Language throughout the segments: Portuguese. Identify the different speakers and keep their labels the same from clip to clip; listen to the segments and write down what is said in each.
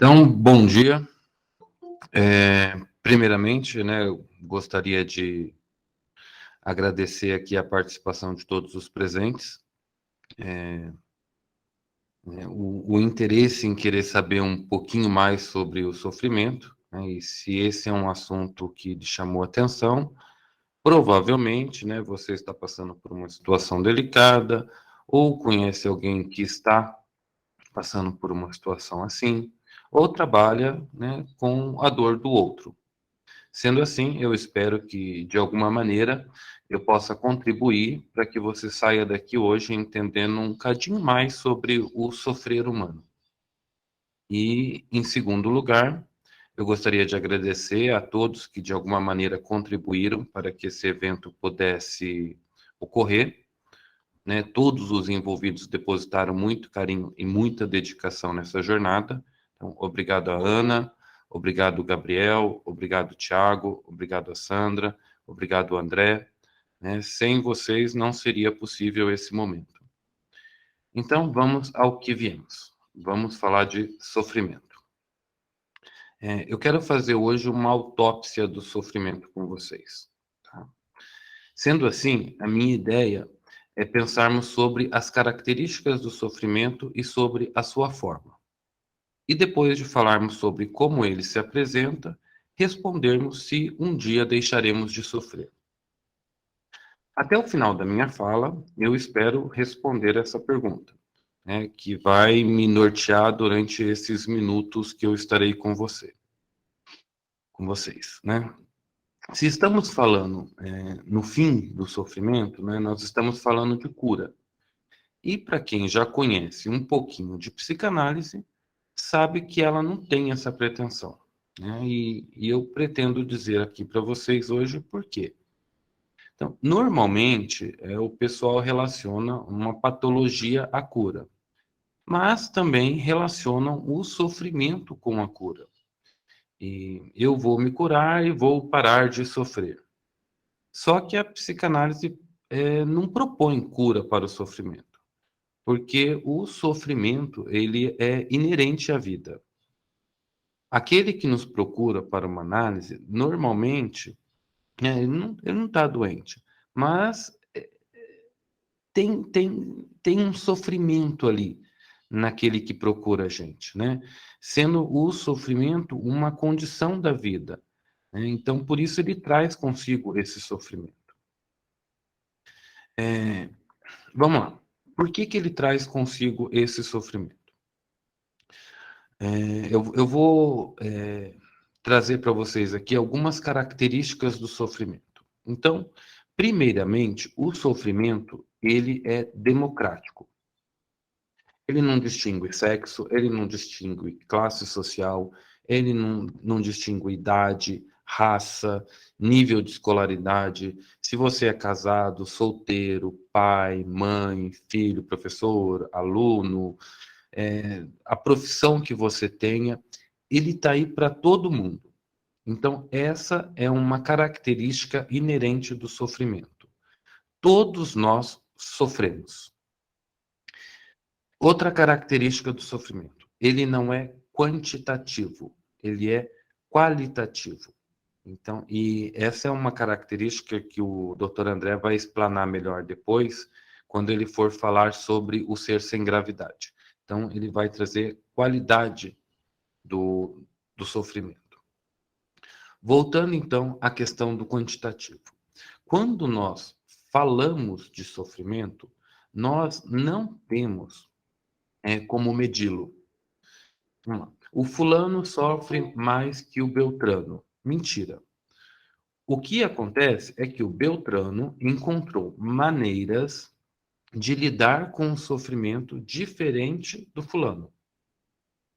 Speaker 1: Então, bom dia. Primeiramente, né, eu gostaria de agradecer aqui a participação de todos os presentes, né, o interesse em querer saber um pouquinho mais sobre o sofrimento, né, e se esse é um assunto que lhe chamou atenção, provavelmente, né, você está passando por uma situação delicada ou conhece alguém que está passando por uma situação assim, ou trabalha, né, com a dor do outro. Sendo assim, eu espero que, de alguma maneira, eu possa contribuir para que você saia daqui hoje entendendo um cadinho mais sobre o sofrer humano. E, em segundo lugar, eu gostaria de agradecer a todos que, de alguma maneira, contribuíram para que esse evento pudesse ocorrer, né? Todos os envolvidos depositaram muito carinho e muita dedicação nessa jornada. Então, obrigado a Ana, obrigado Gabriel, obrigado Tiago, obrigado a Sandra, obrigado André, né? Sem vocês não seria possível esse momento. Então, vamos ao que viemos. Vamos falar de sofrimento. Eu quero fazer hoje uma autópsia do sofrimento com vocês. Tá? Sendo assim, a minha ideia é pensarmos sobre as características do sofrimento e sobre a sua forma. E depois de falarmos sobre como ele se apresenta, respondermos se um dia deixaremos de sofrer. Até o final da minha fala, eu espero responder essa pergunta, né, que vai me nortear durante esses minutos que eu estarei com vocês, né? Se estamos falando no fim do sofrimento, né, nós estamos falando de cura. E para quem já conhece um pouquinho de psicanálise, sabe que ela não tem essa pretensão, né? E eu pretendo dizer aqui para vocês hoje por quê. Então, normalmente, o pessoal relaciona uma patologia à cura, mas também relacionam o sofrimento com a cura. E eu vou me curar e vou parar de sofrer. Só que a psicanálise não propõe cura para o sofrimento, porque o sofrimento ele é inerente à vida. Aquele que nos procura para uma análise, normalmente, ele não está doente, mas tem um sofrimento ali naquele que procura a gente, né? Sendo o sofrimento uma condição da vida, né? Então, por isso ele traz consigo esse sofrimento. Vamos lá. Por que que ele traz consigo esse sofrimento? Eu vou trazer para vocês aqui algumas características do sofrimento. Então, primeiramente, o sofrimento ele é democrático. Ele não distingue sexo, ele não distingue classe social, ele não distingue idade, raça, nível de escolaridade, se você é casado, solteiro, pai, mãe, filho, professor, aluno, a profissão que você tenha, ele está aí para todo mundo. Então, essa é uma característica inerente do sofrimento. Todos nós sofremos. Outra característica do sofrimento, ele não é quantitativo, ele é qualitativo. Então, e essa é uma característica que o Dr. André vai explanar melhor depois, quando ele for falar sobre o ser sem gravidade. Então, ele vai trazer qualidade do sofrimento. Voltando, então, à questão do quantitativo. Quando nós falamos de sofrimento, nós não temos como medi-lo. O fulano sofre mais que o Beltrano. Mentira. O que acontece é que o Beltrano encontrou maneiras de lidar com o sofrimento diferente do fulano.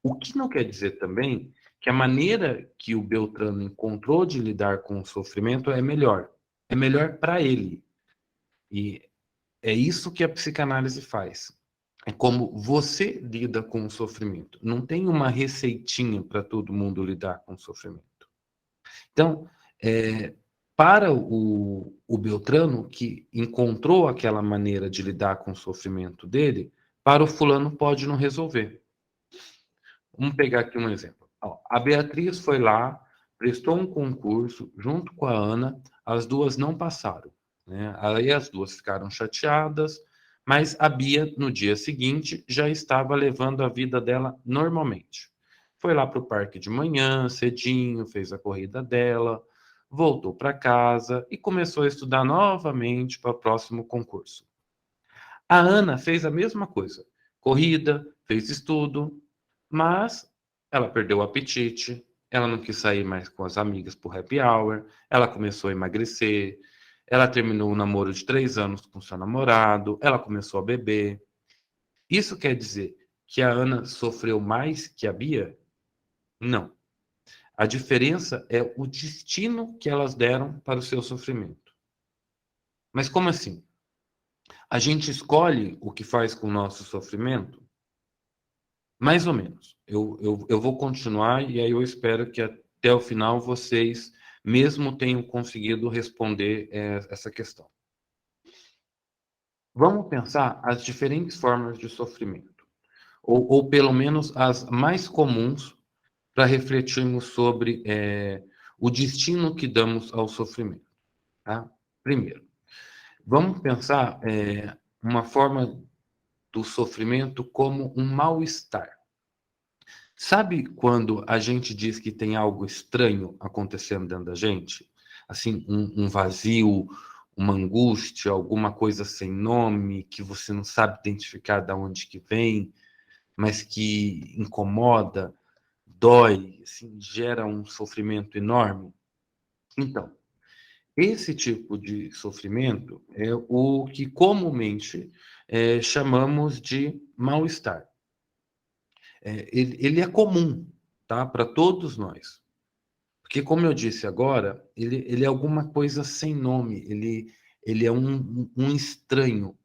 Speaker 1: O que não quer dizer também que a maneira que o Beltrano encontrou de lidar com o sofrimento é melhor. É melhor para ele. E é isso que a psicanálise faz. É como você lida com o sofrimento. Não tem uma receitinha para todo mundo lidar com o sofrimento. Então, para o Beltrano, que encontrou aquela maneira de lidar com o sofrimento dele, para o fulano pode não resolver. Vamos pegar aqui um exemplo. Ó, a Beatriz foi lá, prestou um concurso junto com a Ana, as duas não passaram, né? Aí as duas ficaram chateadas, mas a Bia, no dia seguinte, já estava levando a vida dela normalmente. Foi lá para o parque de manhã, cedinho, fez a corrida dela, voltou para casa e começou a estudar novamente para o próximo concurso. A Ana fez a mesma coisa. Corrida, fez estudo, mas ela perdeu o apetite, ela não quis sair mais com as amigas por happy hour, ela começou a emagrecer, ela terminou um namoro de 3 anos com seu namorado, ela começou a beber. Isso quer dizer que a Ana sofreu mais que a Bia? Não. A diferença é o destino que elas deram para o seu sofrimento. Mas como assim? A gente escolhe o que faz com o nosso sofrimento? Mais ou menos. Eu vou continuar e aí eu espero que até o final vocês mesmo tenham conseguido responder essa questão. Vamos pensar as diferentes formas de sofrimento, ou pelo menos as mais comuns, para refletirmos sobre o destino que damos ao sofrimento. Tá? Primeiro, vamos pensar uma forma do sofrimento como um mal-estar. Sabe quando a gente diz que tem algo estranho acontecendo dentro da gente? Assim, um vazio, uma angústia, alguma coisa sem nome, que você não sabe identificar de onde que vem, mas que incomoda, dói, assim, gera um sofrimento enorme? Então, esse tipo de sofrimento é o que comumente chamamos de mal-estar. Ele é comum, tá, para todos nós. Porque, como eu disse agora, ele é alguma coisa sem nome, ele é um estranho.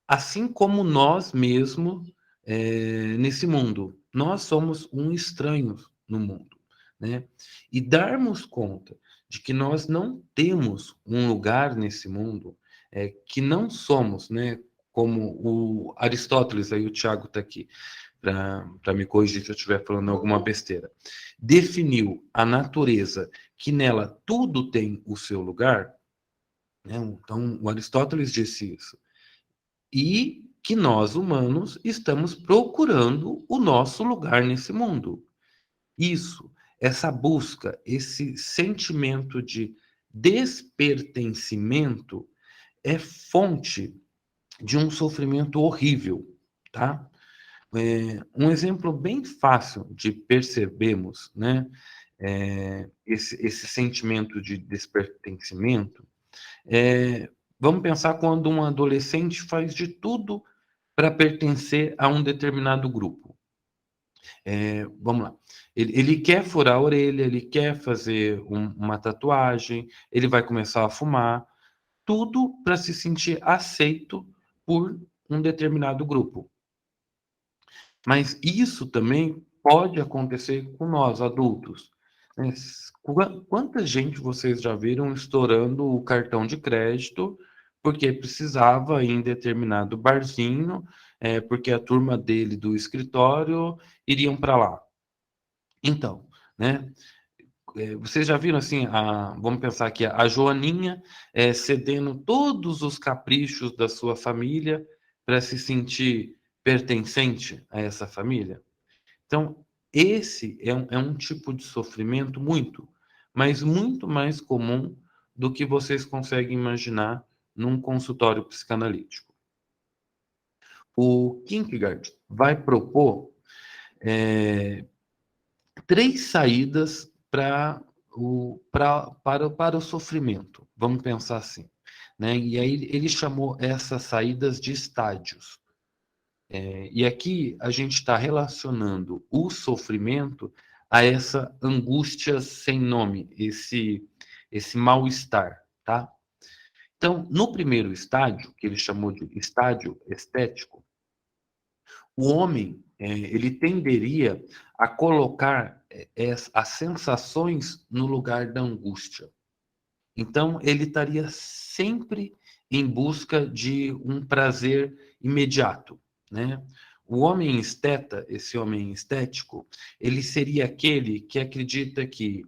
Speaker 1: Assim como nós mesmos nesse mundo. Nós somos um estranho no mundo, né? E darmos conta de que nós não temos um lugar nesse mundo, que não somos, né? Como o Aristóteles, aí o Tiago está aqui para me corrigir se eu estiver falando alguma besteira, definiu a natureza que nela tudo tem o seu lugar, né? Então o Aristóteles disse isso, e que nós humanos estamos procurando o nosso lugar nesse mundo. Isso, essa busca, esse sentimento de despertencimento é fonte de um sofrimento horrível, tá? Um exemplo bem fácil de percebermos, né, esse sentimento de despertencimento, vamos pensar quando um adolescente faz de tudo para pertencer a um determinado grupo. Vamos lá. Ele quer furar a orelha, ele quer fazer uma tatuagem, ele vai começar a fumar, tudo para se sentir aceito por um determinado grupo. Mas isso também pode acontecer com nós, adultos, né? Quanta gente vocês já viram estourando o cartão de crédito porque precisava ir em determinado barzinho, porque a turma dele do escritório iriam para lá. Então, né? Vocês já viram assim, vamos pensar aqui, a Joaninha cedendo todos os caprichos da sua família para se sentir pertencente a essa família? Então, esse é um tipo de sofrimento muito, mas muito mais comum do que vocês conseguem imaginar num consultório psicanalítico. O Kierkegaard vai propor é, 3 saídas para o sofrimento, vamos pensar assim, né? E aí ele chamou essas saídas de estádios. E aqui a gente está relacionando o sofrimento a essa angústia sem nome, esse mal-estar, tá? Então, no primeiro estágio, que ele chamou de estágio estético, o homem ele tenderia a colocar as sensações no lugar da angústia. Então, ele estaria sempre em busca de um prazer imediato, né? O homem esteta, esse homem estético, ele seria aquele que acredita que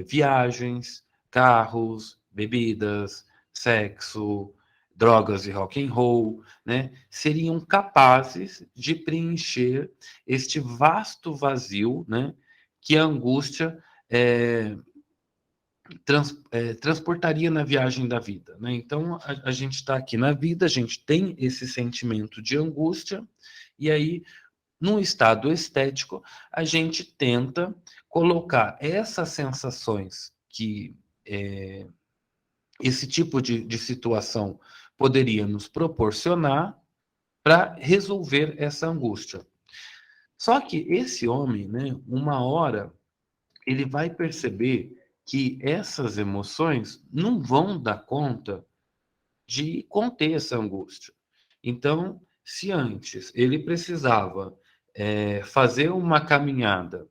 Speaker 1: viagens, carros, bebidas, sexo, drogas e rock and roll, né, seriam capazes de preencher este vasto vazio, né, que a angústia é, transportaria na viagem da vida, né? Então, a gente está aqui na vida, a gente tem esse sentimento de angústia, e aí, no estado estético, a gente tenta colocar essas sensações que esse tipo de situação poderia nos proporcionar para resolver essa angústia. Só que esse homem, né, uma hora, ele vai perceber que essas emoções não vão dar conta de conter essa angústia. Então, se antes ele precisava fazer uma caminhada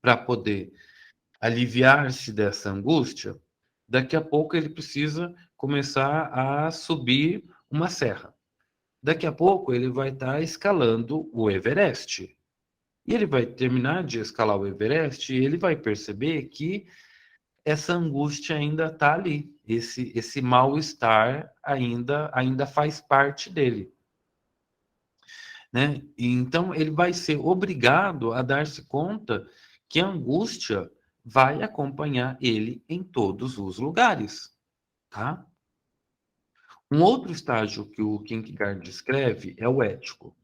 Speaker 1: para poder aliviar-se dessa angústia, daqui a pouco ele precisa começar a subir uma serra. Daqui a pouco ele vai estar escalando o Everest. E ele vai terminar de escalar o Everest e ele vai perceber que essa angústia ainda está ali. Esse mal-estar ainda faz parte dele. Né? E então, ele vai ser obrigado a dar-se conta que a angústia vai acompanhar ele em todos os lugares. Tá? Um outro estágio que o Kierkegaard descreve é o ético.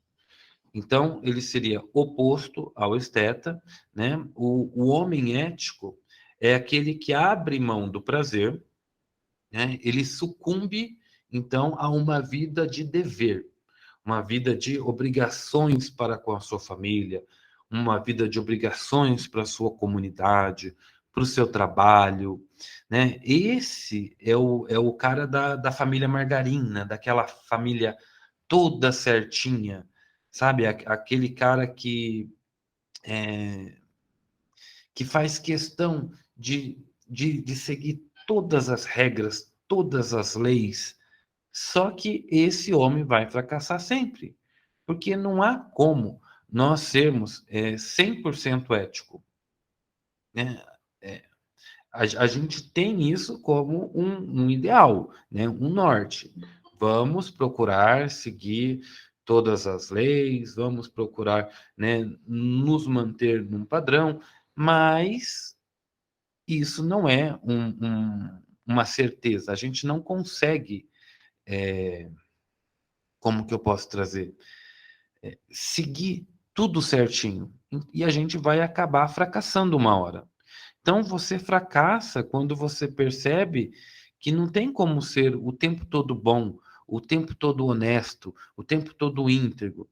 Speaker 1: Então, ele seria oposto ao esteta, né? O homem ético é aquele que abre mão do prazer, né? Ele sucumbe, então, a uma vida de dever, uma vida de obrigações para com a sua família, uma vida de obrigações para a sua comunidade, para o seu trabalho, né? Esse é o cara da família margarina, daquela família toda certinha, sabe? Aquele cara que faz questão de seguir todas as regras, todas as leis. Só que esse homem vai fracassar sempre, porque não há como nós sermos 100% ético, né? É, a gente tem isso como um ideal, né? Um norte. Vamos procurar seguir todas as leis, vamos procurar, né, nos manter num padrão, mas isso não é uma certeza. A gente não consegue, como que eu posso trazer? Seguir tudo certinho. E a gente vai acabar fracassando uma hora. Então você fracassa quando você percebe que não tem como ser o tempo todo bom, o tempo todo honesto, o tempo todo íntegro,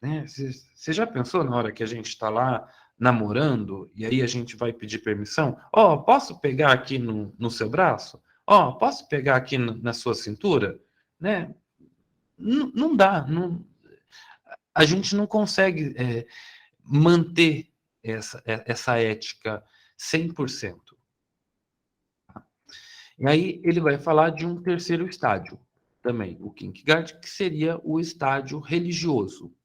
Speaker 1: né? Você já pensou na hora que a gente está lá namorando e aí a gente vai pedir permissão? Ó, posso pegar aqui no seu braço? Ó, posso pegar aqui na sua cintura? Né? Não dá, a gente não consegue manter essa ética 100%. E aí ele vai falar de um terceiro estágio também, o Kierkegaard, que seria o estágio religioso,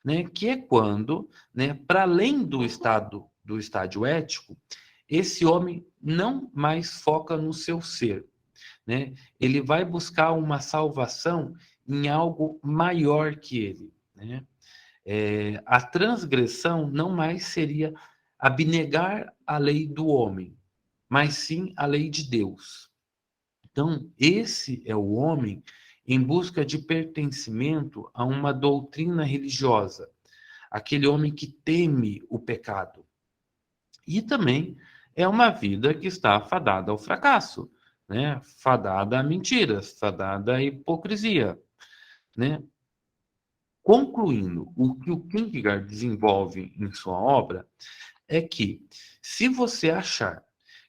Speaker 1: né? Que é quando, né, para além do estágio ético, esse homem não mais foca no seu ser, né? Ele vai buscar uma salvação em algo maior que ele, né? A transgressão não mais seria abnegar a lei do homem, mas sim a lei de Deus. Então, esse é o homem em busca de pertencimento a uma doutrina religiosa, aquele homem que teme o pecado. E também é uma vida que está fadada ao fracasso, né? Fadada a mentiras, fadada à hipocrisia, né? Concluindo, o que o Kierkegaard desenvolve em sua obra é que, se você achar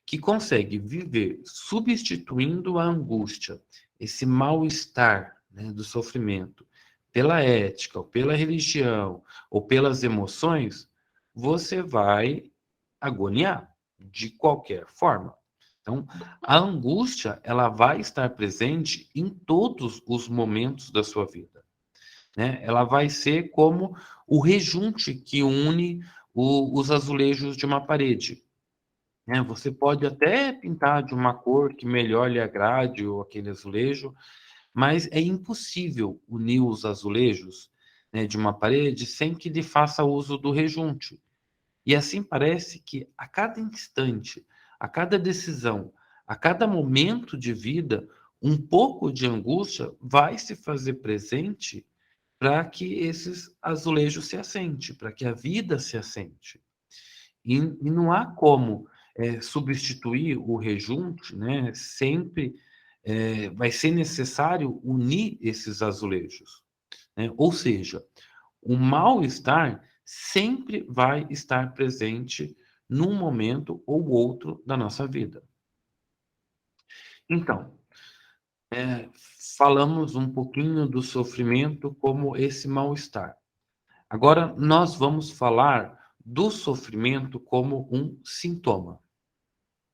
Speaker 1: que consegue viver substituindo a angústia, esse mal-estar, né, do sofrimento, pela ética, ou pela religião, ou pelas emoções, você vai agoniar de qualquer forma. Então, a angústia, ela vai estar presente em todos os momentos da sua vida. né? Ela vai ser como o rejunte que une os azulejos de uma parede, né? Você pode até pintar de uma cor que melhor lhe agrade ou aquele azulejo, mas é impossível unir os azulejos, né, de uma parede sem que lhe faça uso do rejunte. E assim parece que a cada instante, a cada decisão, a cada momento de vida, um pouco de angústia vai se fazer presente para que esses azulejos se assente, para que a vida se assente. E não há como substituir o rejunte, né? Sempre vai ser necessário unir esses azulejos, né? Ou seja, o mal-estar sempre vai estar presente num momento ou outro da nossa vida. Então, falamos um pouquinho do sofrimento como esse mal-estar. Agora, nós vamos falar do sofrimento como um sintoma.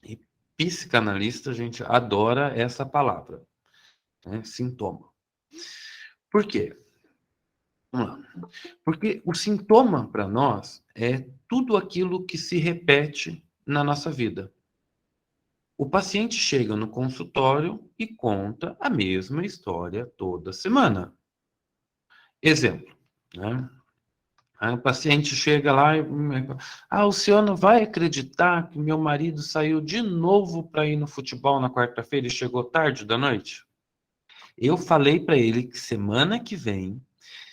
Speaker 1: E psicanalista, a gente adora essa palavra, né? Sintoma. Por quê? Vamos lá. Porque o sintoma para nós é tudo aquilo que se repete na nossa vida. O paciente chega no consultório e conta a mesma história toda semana. Exemplo, né? Aí o paciente chega lá e... o senhor não vai acreditar que meu marido saiu de novo para ir no futebol na quarta-feira e chegou tarde da noite? Eu falei para ele que semana que vem,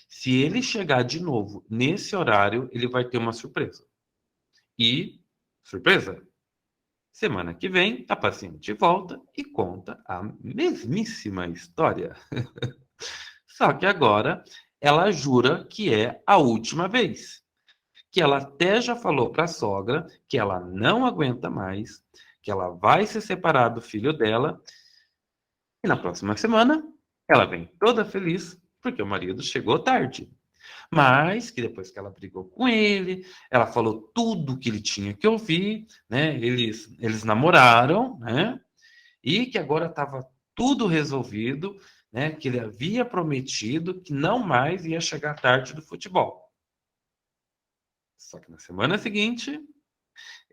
Speaker 1: se ele chegar de novo nesse horário, ele vai ter uma surpresa. E, surpresa, semana que vem, a paciente volta e conta a mesmíssima história. Só que agora ela jura que é a última vez. Que ela até já falou para a sogra que ela não aguenta mais, que ela vai se separar do filho dela. E na próxima semana, ela vem toda feliz porque o marido chegou tarde. Mas que depois que ela brigou com ele, ela falou tudo que ele tinha que ouvir, né? Eles namoraram, né? E que agora estava tudo resolvido, né? Que ele havia prometido que não mais ia chegar tarde do futebol. Só que na semana seguinte,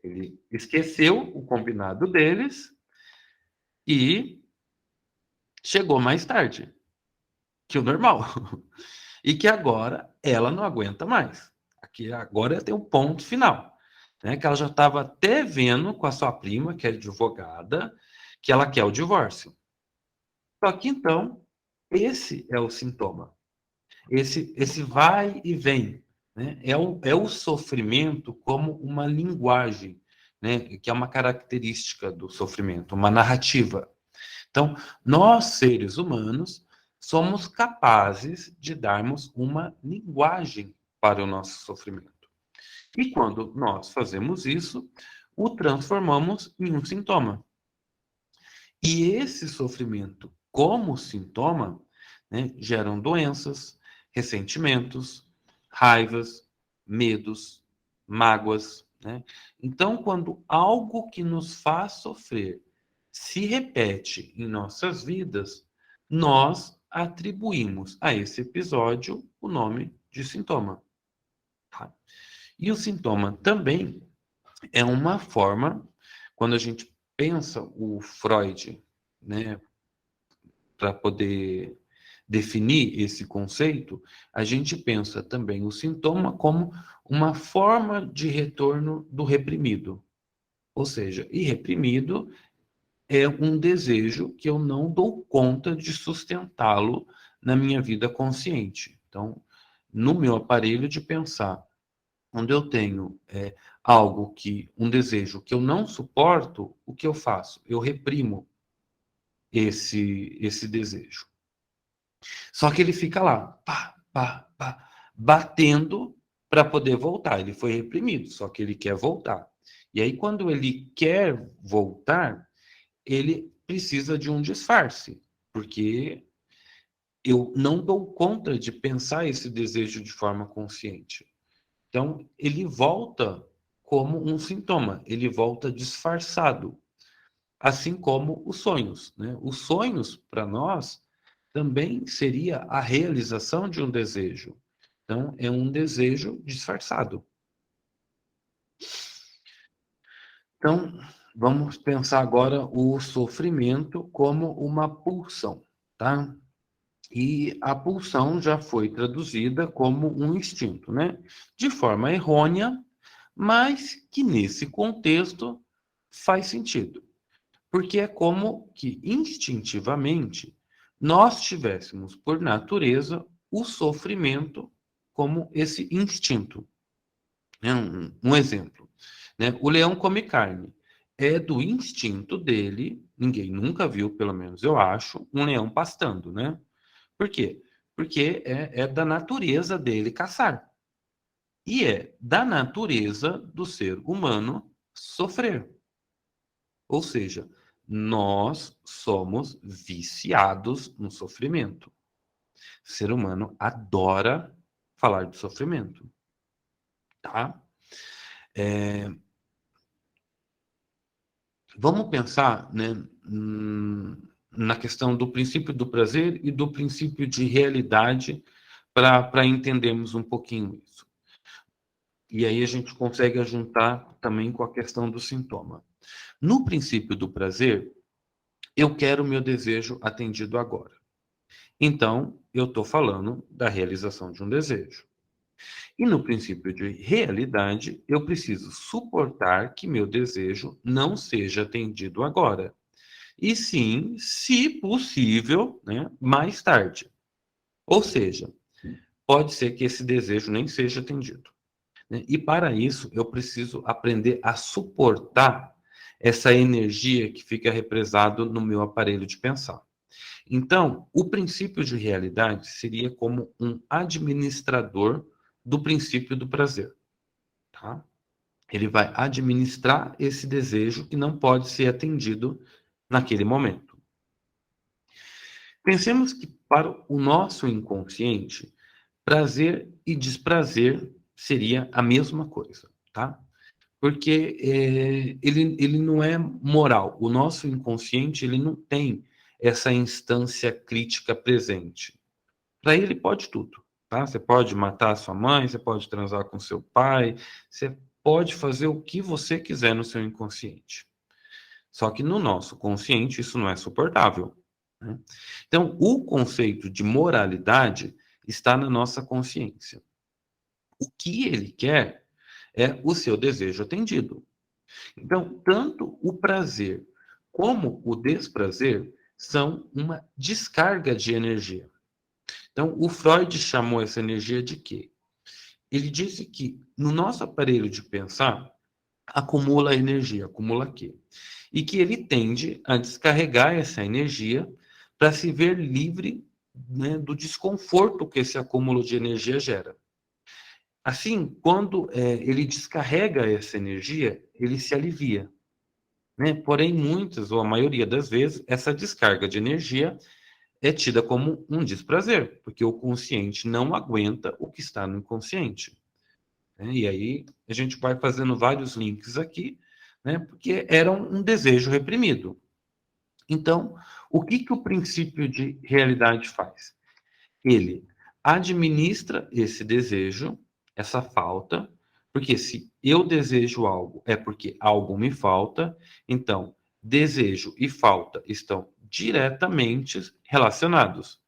Speaker 1: ele esqueceu o combinado deles e chegou mais tarde que o normal. E que agora ela não aguenta mais. Aqui agora tem o ponto final, né? Que ela já estava até vendo com a sua prima, que é advogada, que ela quer o divórcio. Só que então, esse é o sintoma. Esse vai e vem, né? É o sofrimento como uma linguagem, né? Que é uma característica do sofrimento, uma narrativa. Então, nós, seres humanos, somos capazes de darmos uma linguagem para o nosso sofrimento. E quando nós fazemos isso, o transformamos em um sintoma. E esse sofrimento, como sintoma, né, geram doenças, ressentimentos, raivas, medos, mágoas, né? Então, quando algo que nos faz sofrer se repete em nossas vidas, nós atribuímos a esse episódio o nome de sintoma. Tá? E o sintoma também é uma forma, quando a gente pensa o Freud, né, para poder definir esse conceito, a gente pensa também o sintoma como uma forma de retorno do reprimido. Ou seja, e reprimido é um desejo que eu não dou conta de sustentá-lo na minha vida consciente. Então, no meu aparelho de pensar, quando eu tenho algo que, um desejo que eu não suporto, o que eu faço? Eu reprimo esse desejo. Só que ele fica lá, pá, pá, pá, batendo para poder voltar. Ele foi reprimido, só que ele quer voltar. E aí, quando ele quer voltar, ele precisa de um disfarce, porque eu não dou conta de pensar esse desejo de forma consciente. Então, ele volta como um sintoma, ele volta disfarçado, assim como os sonhos, né? Os sonhos, para nós, também seria a realização de um desejo. Então, é um desejo disfarçado. Então, vamos pensar agora o sofrimento como uma pulsão, tá? E a pulsão já foi traduzida como um instinto, né? De forma errônea, mas que nesse contexto faz sentido. Porque é como que instintivamente nós tivéssemos, por natureza, o sofrimento como esse instinto. É um exemplo, né? O leão come carne. É do instinto dele, ninguém nunca viu, pelo menos eu acho, um leão pastando, né? Por quê? Porque é da natureza dele caçar. E é da natureza do ser humano sofrer. Ou seja, nós somos viciados no sofrimento. O ser humano adora falar de sofrimento, tá? Vamos pensar, né, na questão do princípio do prazer e do princípio de realidade para entendermos um pouquinho isso. E aí a gente consegue juntar também com a questão do sintoma. No princípio do prazer, eu quero o meu desejo atendido agora. Então, eu estou falando da realização de um desejo. E no princípio de realidade, eu preciso suportar que meu desejo não seja atendido agora. E sim, se possível, né, mais tarde. Ou seja, pode ser que esse desejo nem seja atendido, né? E para isso, eu preciso aprender a suportar essa energia que fica represado no meu aparelho de pensar. Então, o princípio de realidade seria como um administrador do princípio do prazer, tá? Ele vai administrar esse desejo que não pode ser atendido naquele momento. Pensemos que para o nosso inconsciente, prazer e desprazer seria a mesma coisa, tá? Porque ele não é moral. O nosso inconsciente ele não tem essa instância crítica presente. Para ele pode tudo, tá? Você pode matar a sua mãe, você pode transar com seu pai, você pode fazer o que você quiser no seu inconsciente. Só que no nosso consciente isso não é suportável, né? Então, o conceito de moralidade está na nossa consciência. O que ele quer é o seu desejo atendido. Então, tanto o prazer como o desprazer são uma descarga de energia. Então, o Freud chamou essa energia de quê? Ele disse que no nosso aparelho de pensar acumula energia, acumula quê? E que ele tende a descarregar essa energia para se ver livre, né, do desconforto que esse acúmulo de energia gera. Assim, quando ele descarrega essa energia, ele se alivia, né? Porém, muitas ou a maioria das vezes, essa descarga de energia é tida como um desprazer, porque o consciente não aguenta o que está no inconsciente, né? E aí a gente vai fazendo vários links aqui, né? Porque era um desejo reprimido. Então, o que que o princípio de realidade faz? Ele administra esse desejo, essa falta, porque se eu desejo algo é porque algo me falta, então desejo e falta estão diretamente relacionados.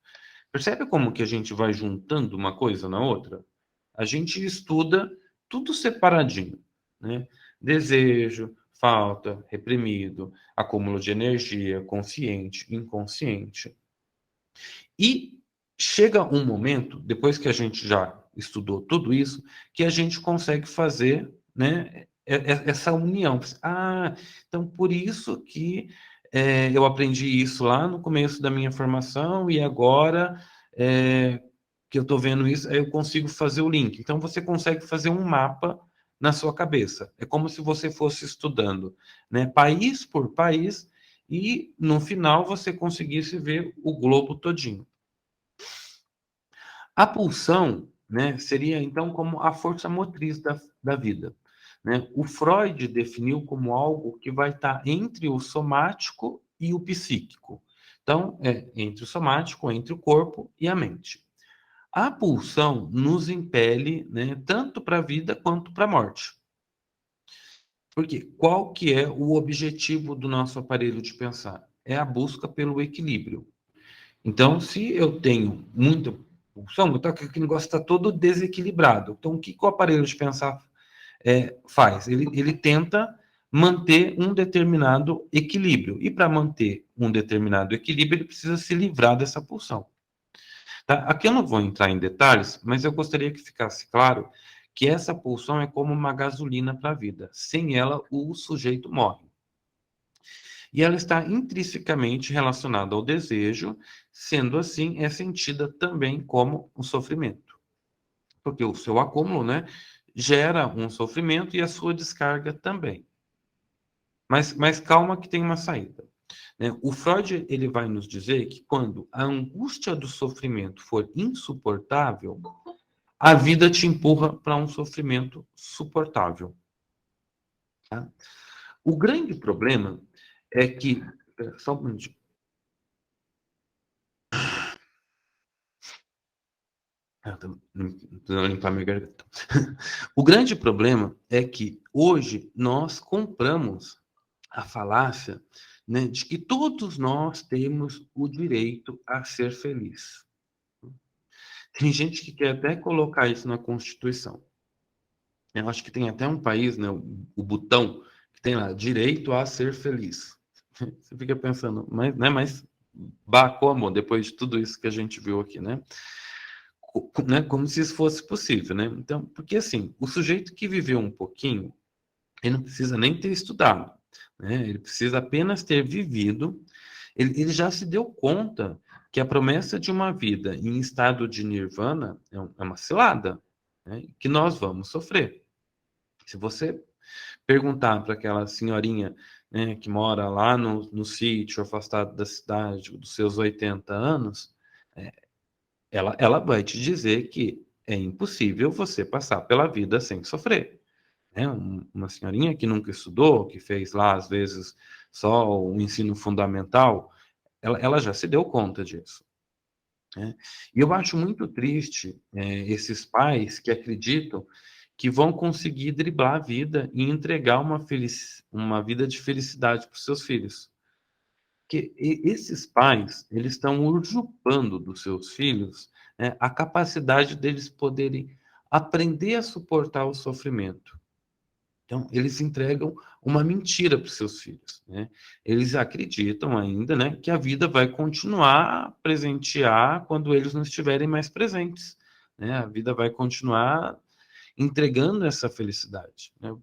Speaker 1: Percebe como que a gente vai juntando uma coisa na outra? A gente estuda tudo separadinho, né? Desejo, falta, reprimido, acúmulo de energia, consciente, inconsciente. E chega um momento, depois que a gente já estudou tudo isso, que a gente consegue fazer, né, essa união. Ah, então por isso que eu aprendi isso lá no começo da minha formação e agora que eu estou vendo isso, aí eu consigo fazer o link. Então você consegue fazer um mapa na sua cabeça. É como se você fosse estudando, né, país por país e no final você conseguisse ver o globo todinho. A pulsão, né, seria então como a força motriz da vida, né? O Freud definiu como algo que vai estar entre o somático e o psíquico. Então, é entre o somático, entre o corpo e a mente. A pulsão nos impele, né, tanto para a vida quanto para a morte. Porque qual que é o objetivo do nosso aparelho de pensar? É a busca pelo equilíbrio. Então, se eu tenho muita pulsão, então aquele negócio está todo desequilibrado. Então, o que, que o aparelho de pensar faz? Ele tenta manter um determinado equilíbrio. E para manter um determinado equilíbrio, ele precisa se livrar dessa pulsão. Tá? Aqui eu não vou entrar em detalhes, mas eu gostaria que ficasse claro que essa pulsão é como uma gasolina para a vida. Sem ela, o sujeito morre. E ela está intrinsecamente relacionada ao desejo, sendo assim, é sentida também como um sofrimento. Porque o seu acúmulo, né, gera um sofrimento e a sua descarga também. Mas calma que tem uma saída. Né? O Freud ele vai nos dizer que quando a angústia do sofrimento for insuportável, a vida te empurra para um sofrimento suportável. Tá? O grande problema é que. Só um minutinho. Tô limpar minha garganta. O grande problema é que hoje nós compramos a falácia, né, de que todos nós temos o direito a ser feliz. Tem gente que quer até colocar isso na Constituição. Eu acho que tem até um país, né, o Butão, que tem lá, direito a ser feliz. Você fica pensando, mas como, depois de tudo isso que a gente viu aqui, né? Né? Como se isso fosse possível, né? Então, porque assim, o sujeito que viveu um pouquinho, ele não precisa nem ter estudado, né? Ele precisa apenas ter vivido. Ele já se deu conta que a promessa de uma vida em estado de nirvana é uma cilada, né? Que nós vamos sofrer. Se você perguntar para aquela senhorinha, né, que mora lá no sítio, afastado da cidade, dos seus 80 anos, é, ela vai te dizer que é impossível você passar pela vida sem sofrer. Né? Uma senhorinha que nunca estudou, que fez lá, às vezes, só o ensino fundamental, ela já se deu conta disso. Né? E eu acho muito triste esses pais que acreditam que vão conseguir driblar a vida e entregar uma vida de felicidade para os seus filhos. Que esses pais, eles estão usurpando dos seus filhos, né, a capacidade deles poderem aprender a suportar o sofrimento. Então, eles entregam uma mentira para os seus filhos, né? Eles acreditam ainda, né, que a vida vai continuar a presentear quando eles não estiverem mais presentes, né? A vida vai continuar entregando essa felicidade, né?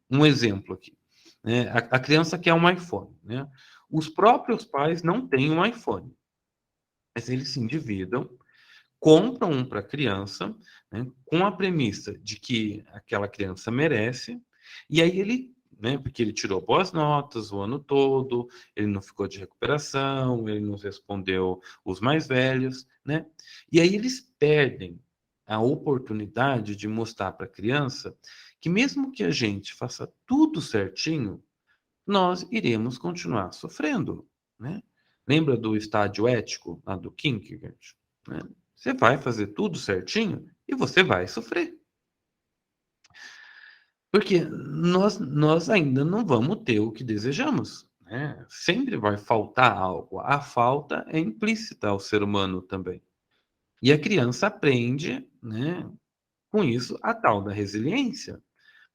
Speaker 1: Um exemplo aqui, né? A criança quer um iPhone, né? Os próprios pais não têm um iPhone, mas eles se endividam, compram um para a criança, né, com a premissa de que aquela criança merece, e aí ele, né, porque ele tirou boas notas o ano todo, ele não ficou de recuperação, ele não respondeu os mais velhos, né? E aí eles perdem a oportunidade de mostrar para a criança que mesmo que a gente faça tudo certinho, nós iremos continuar sofrendo, né? Lembra do estádio ético lá do Kierkegaard, né? Você vai fazer tudo certinho e você vai sofrer. Porque nós ainda não vamos ter o que desejamos, né? Sempre vai faltar algo. A falta é implícita ao ser humano também. E a criança aprende, né, com isso, a tal da resiliência.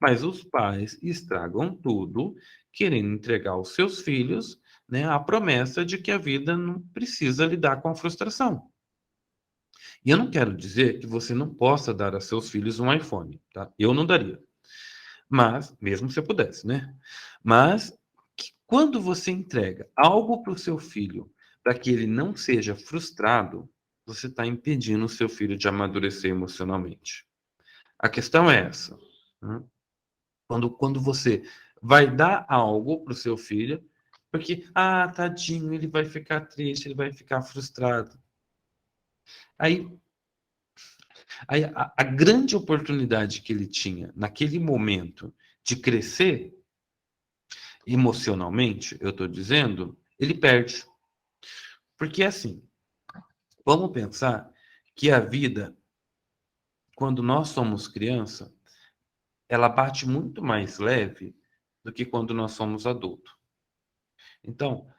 Speaker 1: Mas os pais estragam tudo, querendo entregar aos seus filhos, né, a promessa de que a vida não precisa lidar com a frustração. E eu não quero dizer que você não possa dar a seus filhos um iPhone, tá? Eu não daria. Mas, mesmo se eu pudesse, né? Mas, quando você entrega algo para o seu filho para que ele não seja frustrado, você está impedindo o seu filho de amadurecer emocionalmente. A questão é essa. Né? Quando você vai dar algo para o seu filho, porque, tadinho, ele vai ficar triste, ele vai ficar frustrado. Aí Aí, a grande oportunidade que ele tinha naquele momento de crescer emocionalmente, eu estou dizendo, ele perde. Porque assim, vamos pensar que a vida, quando nós somos criança, ela bate muito mais leve do que quando nós somos adulto. Então,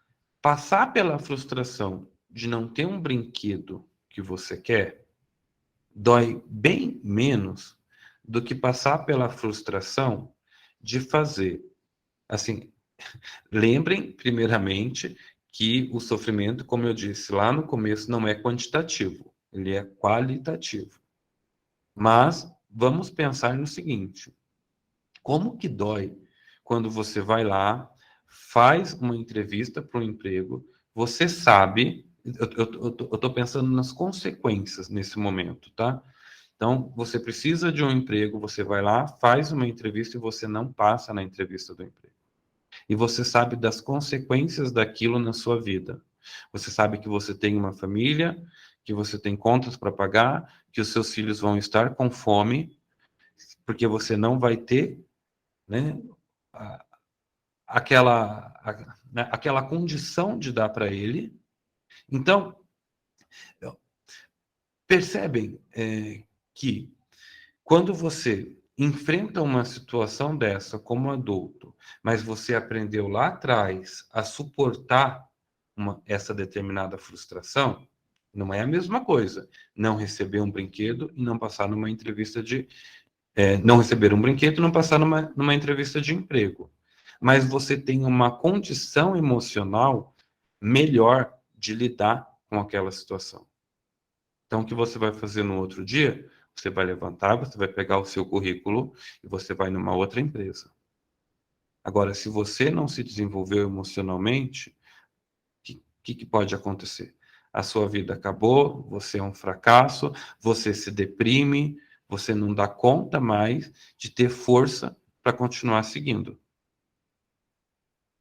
Speaker 1: passar pela frustração de não ter um brinquedo que você quer dói bem menos do que passar pela frustração de fazer. Assim, lembrem, primeiramente, que o sofrimento, como eu disse lá no começo, não é quantitativo, ele é qualitativo. Mas vamos pensar no seguinte: como que dói quando você vai lá, faz uma entrevista para um emprego, você sabe, eu tô pensando nas consequências nesse momento, tá? Então, você precisa de um emprego, você vai lá, faz uma entrevista e você não passa na entrevista do emprego. E você sabe das consequências daquilo na sua vida. Você sabe que você tem uma família, que você tem contas para pagar, que os seus filhos vão estar com fome, porque você não vai ter, né, aquela condição de dar para ele. Então, percebem que quando você enfrenta uma situação dessa como adulto, mas você aprendeu lá atrás a suportar essa determinada frustração, não é a mesma coisa não receber um brinquedo e não passar numa entrevista de não receber um brinquedo e não passar numa entrevista de emprego. Mas você tem uma condição emocional melhor de lidar com aquela situação. Então, o que você vai fazer no outro dia? Você vai levantar, você vai pegar o seu currículo e você vai numa outra empresa. Agora, se você não se desenvolveu emocionalmente, o que pode acontecer? A sua vida acabou, você é um fracasso, você se deprime, você não dá conta mais de ter força para continuar seguindo.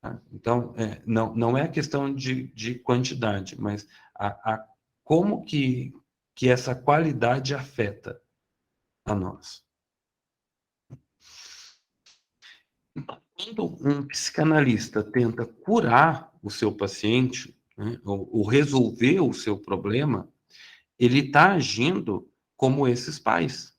Speaker 1: Tá? Então, não é a questão de quantidade, mas como que essa qualidade afeta a nós. Quando um psicanalista tenta curar o seu paciente, né, ou resolver o seu problema, ele está agindo como esses pais.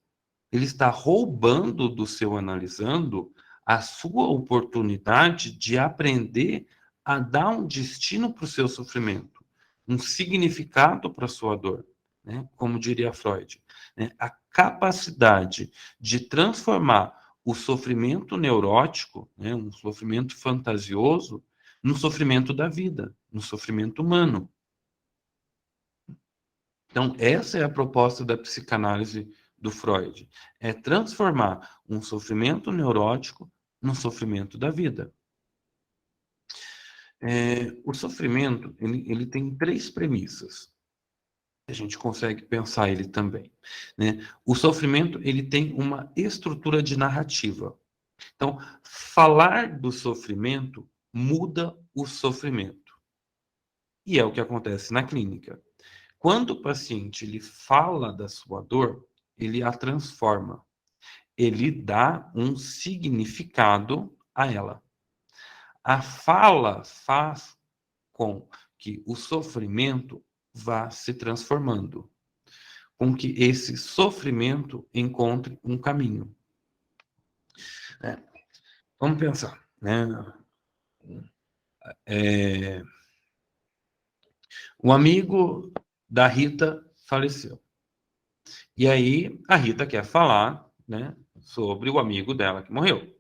Speaker 1: Ele está roubando do seu analisando a sua oportunidade de aprender a dar um destino para o seu sofrimento, um significado para a sua dor, né? Como diria Freud, né? A capacidade de transformar o sofrimento neurótico, né? Um sofrimento fantasioso, no sofrimento da vida, no sofrimento humano. Então, essa é a proposta da psicanálise do Freud, é transformar um sofrimento neurótico no sofrimento da vida. O sofrimento, ele tem três premissas. A gente consegue pensar ele também, né? O sofrimento, ele tem uma estrutura de narrativa. Então, falar do sofrimento muda o sofrimento. E é o que acontece na clínica. Quando o paciente ele fala da sua dor, ele a transforma. Ele dá um significado a ela. A fala faz com que o sofrimento vá se transformando, com que esse sofrimento encontre um caminho. Vamos pensar, né? Um amigo da Rita faleceu. E aí a Rita quer falar, né, sobre o amigo dela que morreu.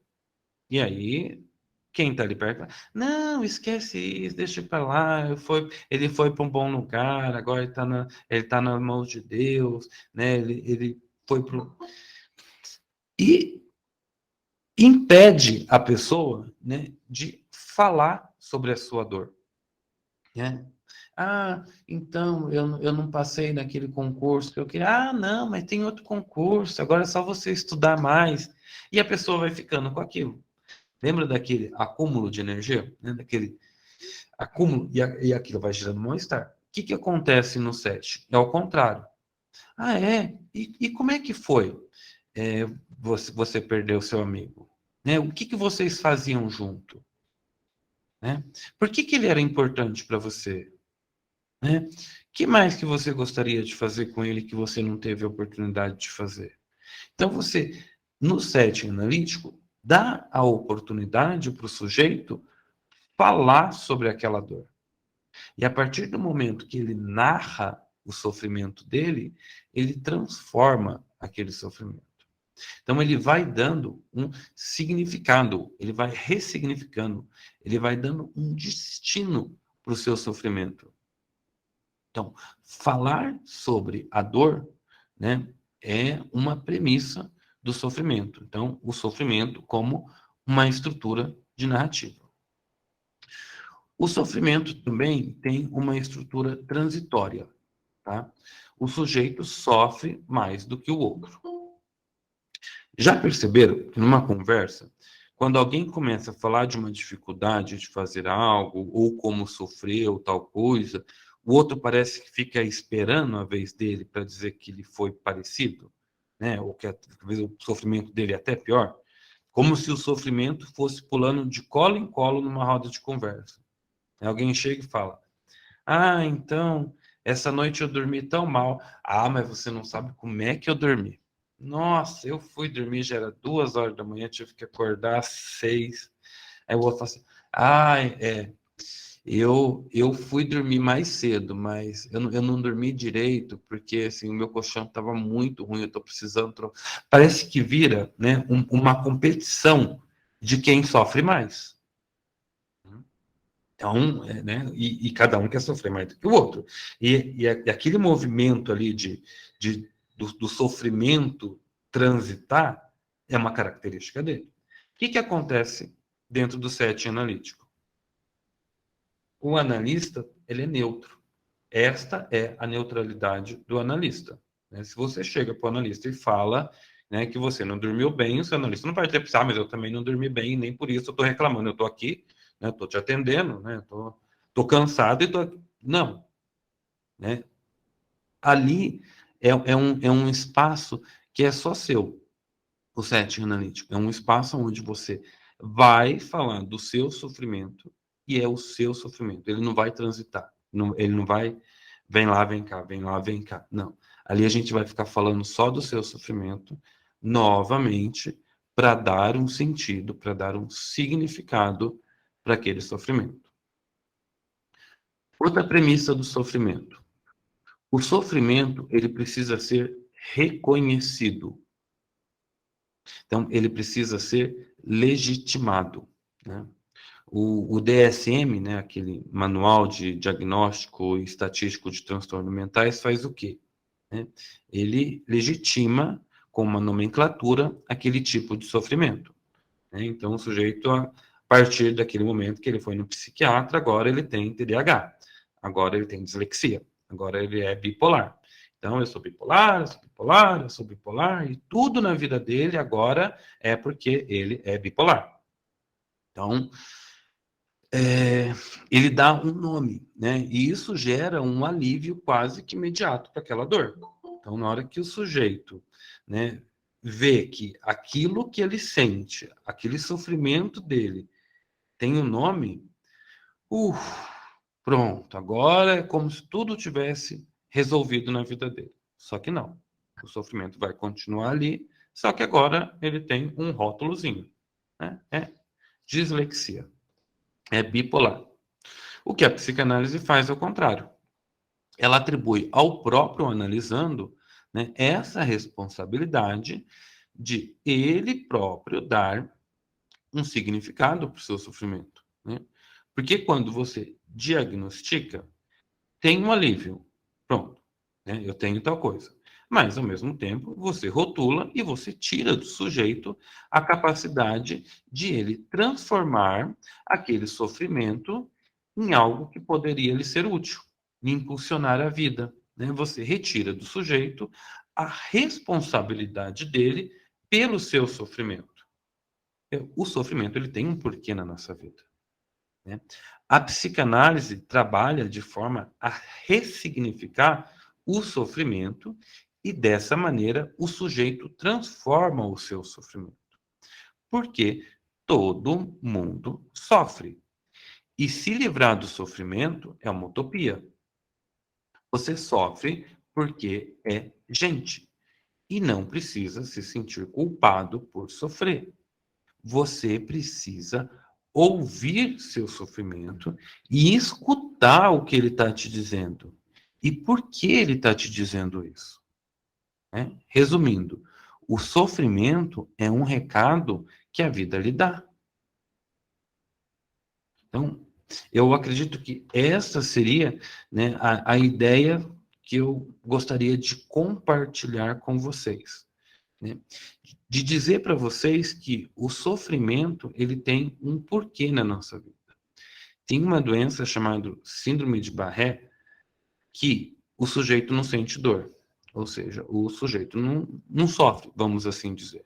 Speaker 1: E aí quem tá ali perto, não, esquece isso, deixa pra lá, ele foi para um bom lugar, agora ele tá nas mãos de Deus, né? Ele foi pro e impede a pessoa, né, de falar sobre a sua dor, né? Ah, então eu não passei naquele concurso que eu queria. Ah, não, mas tem outro concurso, agora é só você estudar mais. E a pessoa vai ficando com aquilo. Lembra daquele acúmulo de energia, né? Daquele acúmulo e aquilo vai gerando mal-estar. O que acontece no set? É ao contrário. Ah, é? E como é que foi? Você perdeu seu amigo? Né? O que vocês faziam junto? Né? Por que ele era importante para você? né? Que mais que você gostaria de fazer com ele que você não teve a oportunidade de fazer? Então, você, no setting analítico, dá a oportunidade para o sujeito falar sobre aquela dor. E a partir do momento que ele narra o sofrimento dele, ele transforma aquele sofrimento. Então, ele vai dando um significado, ele vai ressignificando, ele vai dando um destino para o seu sofrimento. Então, falar sobre a dor, né, é uma premissa do sofrimento. Então, o sofrimento como uma estrutura de narrativa. O sofrimento também tem uma estrutura transitória, tá? O sujeito sofre mais do que o outro. Já perceberam que numa conversa, quando alguém começa a falar de uma dificuldade de fazer algo, ou como sofreu tal coisa, o outro parece que fica esperando a vez dele para dizer que ele foi parecido, né? Ou que talvez o sofrimento dele é até pior, como se o sofrimento fosse pulando de colo em colo numa roda de conversa. Alguém chega e fala: ah, então, essa noite eu dormi tão mal. Ah, mas você não sabe como é que eu dormi. Nossa, eu fui dormir, já era 2 horas da manhã, tive que acordar às 6. Aí o outro fala assim: ah, eu fui dormir mais cedo, mas eu não dormi direito, porque assim, o meu colchão estava muito ruim, eu estou precisando. Parece que vira, né, uma competição de quem sofre mais. Então, né, e cada um quer sofrer mais do que o outro. E aquele movimento ali do sofrimento transitar é uma característica dele. O que acontece dentro do setting analítico? O analista, ele é neutro. Esta é a neutralidade do analista. Né? Se você chega para o analista e fala, né, que você não dormiu bem, o seu analista não vai ter pensar, mas eu também não dormi bem, nem por isso eu estou reclamando. Eu estou aqui, né, estou te atendendo, né, estou cansado e estou aqui. Não. Né? Ali é um espaço que é só seu, o setting analítico. É um espaço onde você vai falar do seu sofrimento e é o seu sofrimento. Ele não vai transitar. Ele não vai, vem lá, vem cá, vem lá, vem cá. Não. Ali a gente vai ficar falando só do seu sofrimento, novamente, para dar um sentido, para dar um significado para aquele sofrimento. Outra premissa do sofrimento. O sofrimento, ele precisa ser reconhecido. Então, ele precisa ser legitimado, né? O DSM, né, aquele Manual de Diagnóstico e Estatístico de Transtornos Mentais, faz o quê? Né? Ele legitima, com uma nomenclatura, aquele tipo de sofrimento. Né? Então, o sujeito, a partir daquele momento que ele foi no psiquiatra, agora ele tem TDAH, agora ele tem dislexia, agora ele é bipolar. Então, eu sou bipolar, eu sou bipolar, eu sou bipolar, e tudo na vida dele agora é porque ele é bipolar. Então, ele dá um nome, né? E isso gera um alívio quase que imediato para aquela dor. Então, na hora que o sujeito, né, vê que aquilo que ele sente, aquele sofrimento dele, tem um nome, uf, pronto, agora é como se tudo tivesse resolvido na vida dele. Só que não. O sofrimento vai continuar ali, só que agora ele tem um rótulozinho, né? É dislexia, é bipolar. O que a psicanálise faz ao contrário. Ela atribui ao próprio analisando, né, essa responsabilidade de ele próprio dar um significado para o seu sofrimento. Né? Porque quando você diagnostica, tem um alívio. Pronto, né? Eu tenho tal coisa. Mas, ao mesmo tempo, você rotula e você tira do sujeito a capacidade de ele transformar aquele sofrimento em algo que poderia lhe ser útil, impulsionar a vida. Né? Você retira do sujeito a responsabilidade dele pelo seu sofrimento. O sofrimento ele tem um porquê na nossa vida. Né? A psicanálise trabalha de forma a ressignificar o sofrimento e, dessa maneira, o sujeito transforma o seu sofrimento. Porque todo mundo sofre. E se livrar do sofrimento é uma utopia. Você sofre porque é gente e não precisa se sentir culpado por sofrer. Você precisa ouvir seu sofrimento e escutar o que ele está te dizendo. E por que ele está te dizendo isso? Né? Resumindo, o sofrimento é um recado que a vida lhe dá. Então, eu acredito que essa seria, né, a ideia que eu gostaria de compartilhar com vocês, né? De dizer para vocês que o sofrimento ele tem um porquê na nossa vida. Tem uma doença chamada síndrome de Barré que o sujeito não sente dor, ou seja, o sujeito não sofre, vamos assim dizer.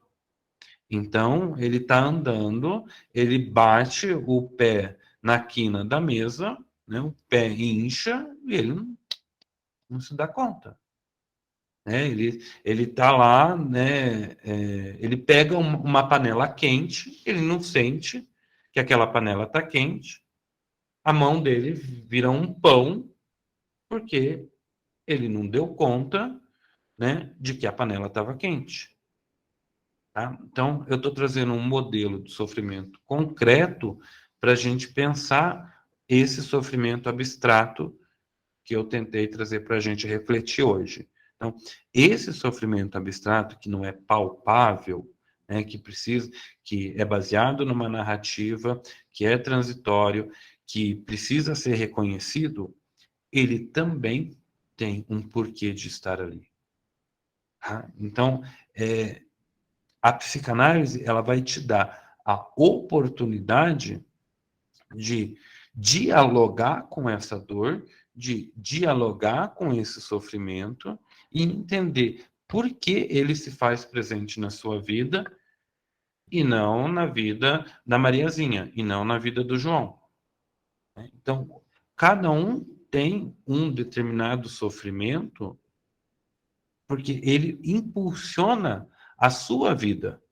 Speaker 1: Então, ele está andando, ele bate o pé na quina da mesa, né, o pé incha e ele não se dá conta. Né? Ele está lá, né, ele pega uma panela quente, ele não sente que aquela panela está quente, a mão dele vira um pão, porque ele não deu conta, né, de que a panela estava quente. Tá? Então, eu estou trazendo um modelo de sofrimento concreto para a gente pensar esse sofrimento abstrato que eu tentei trazer para a gente refletir hoje. Então, esse sofrimento abstrato que não é palpável, né, que precisa, que é baseado numa narrativa, que é transitório, que precisa ser reconhecido, ele também tem um porquê de estar ali. Tá? Então, a psicanálise ela vai te dar a oportunidade de dialogar com essa dor, de dialogar com esse sofrimento e entender por que ele se faz presente na sua vida e não na vida da Mariazinha, e não na vida do João. Né? Então, cada um tem um determinado sofrimento porque ele impulsiona a sua vida.